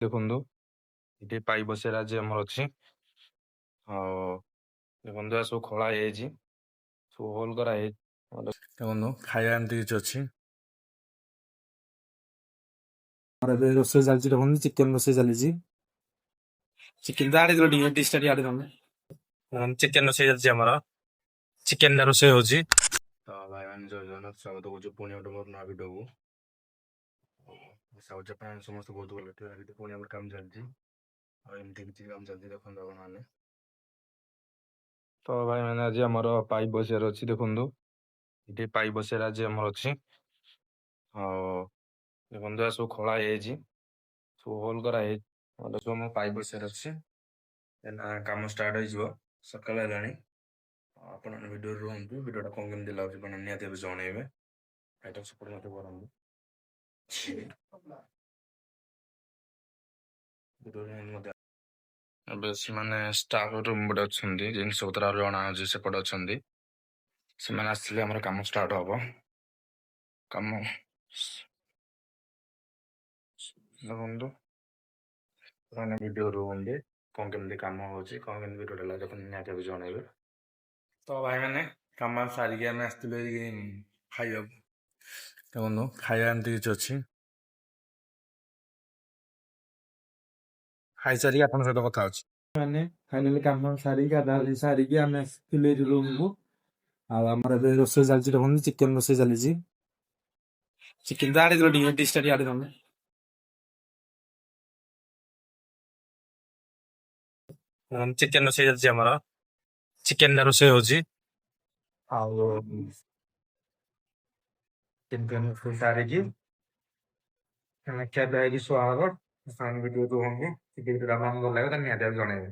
ଦେଖନ୍ତୁ ଏଠି ପାଇପ ବସେଇଲା ଆଜି ଆମର ଅଛି। ଆଉ ଦେଖନ୍ତୁ ଏହା ସବୁ ଖୋଳା ହେଇଯାଇଛି, ସବୁ ହୋଲ କରାହେଇଛି। ଦେଖନ୍ତୁ ଖାଇବା ଏମିତି କିଛି ଅଛି। ଆମର ଏବେ ରୋଷେଇ ଚାଲିଛି, ଦେଖନ୍ତୁ ଚିକେନ ରୋଷେଇ ଚାଲିଛି। ଚିକେନ ତ ଆଡେ ଟିକେ ଡିଶଟା ଟିକେ ଆଡେ ଚିକେନ ରୋଷେଇ ଚାଲିଛି ଆମର। ଚିକେନ ଟା ରୋଷେଇ ହଉଛି। ତ ଭାଇମାନେ ଜୟ ଜଗନ୍ନାଥ, ସ୍ୱାଗତ କରୁଛୁ ପୁଣି ଗୋଟେ ମୋର ନୂଆ ଭିଡ଼ିଓକୁ। ଆଶା କରୁଛି ଆପଣ ସମସ୍ତେ ବହୁତ ଭଲ ଥିବେ। ଏଠି ପୁଣି ଆମର କାମ ଚାଲିଛି, ଆଉ ଏମିତି କିଛି କାମ ଚାଲିଛି ଦେଖନ୍ତୁ ଆପଣମାନେ। ତ ଭାଇମାନେ ଆଜି ଆମର ପାଇପ ବସିବାର ଅଛି। ଦେଖନ୍ତୁ ଏଠି ପାଇପ ବସିବାର ଆଜି ଆମର ଅଛି। ଆଉ ଦେଖନ୍ତୁ ଏହା ସବୁ ଖୋଳା ହେଇଯାଇଛି, ସବୁ ହୋଲ କରାହେଇଛି। ସବୁ ଆମ ପାଇପ ବସିବାର ଅଛି। ଏଇନା କାମ ଷ୍ଟାର୍ଟ ହେଇଯିବ, ସକାଳ ହେଲାଣି। ଆପଣ ଭିଡ଼ିଓରେ ରୁହନ୍ତୁ, ଭିଡ଼ିଓଟା କ'ଣ କେମିତି ଲାଗୁଛି ଆପଣ ନିହାତି ଭାବେ ଜଣେଇବେ। ଆଇଟମ୍ ସପୋର୍ଟ ମୋତେ କରନ୍ତୁ। ଏବେ ସେମାନେ ଷ୍ଟାଫ ରୁମ୍ ଗୋଟେ ଅଛନ୍ତି, ଜିନିଷ ପତ୍ର ଆହୁରି ଅଣା ହେଉଛି, ସେପଟେ ଅଛନ୍ତି। ସେମାନେ ଆସିଲେ ଆମର କାମ ଷ୍ଟାର୍ଟ ହବ। କାମ ଦେଖନ୍ତୁ ସେମାନେ ଭିଡ଼ିଓ ରୁହନ୍ତି, କ'ଣ କେମିତି କାମ ହେଉଛି, କ'ଣ କେମିତି ଭିଡ଼ିଓଟା ଲାଗୁଛି ଆପଣ ନିହାତି ଭାବେ ଜଣେଇବେ। ତ ଭାଇମାନେ କାମ ସାରିକି ଆମେ ଆସିଥିଲୁ ଏଇ ଖାଇବାକୁ। ଦେଖନ୍ତୁ ଖାଇବା ଏମିତି କିଛି ଅଛି। ଖାଇସାରିକି ଆପଣଙ୍କ ସହିତ କଥା ଅଛି। ମାନେ ଫାଇନାଲି କାମ ସାରିକି ଗାଧା ସାରିକି ଆମେ ଆସିଥିଲୁ ଏଇ ରୁମକୁ। ଆଉ ଆମର ଏବେ ରୋଷେଇ ଚାଲିଛି, ଦେଖନ୍ତୁ ଚିକେନ ରୋଷେଇ ଚାଲିଛି। ଚିକେନ ତ ଆଡେ ଟିକେ ଡିଶଟା ଟିକେ ଆଡେ ତମେ ଚିକେନ ରୋଷେଇ ଚାଲିଛି ଆମର। ଚିକେନ ଟା ରୋଷେଇ ହଉଛି। ଆଉ ଚିକେନ ରୋଷେଇ ସାରିକି ଆମେ ଖିଆ ପିଆ ହେଇକି ଶୁଆ ହବ। ସେମାନେ ଭିଡ଼ିଓ ରୁହନ୍ତୁ, ଭିଡ଼ିଓଟା ଆପଣଙ୍କୁ ଭଲ ଲାଗେ ତାହେଲେ ନିହାତି ଭାବେ ଜଣେଇବେ।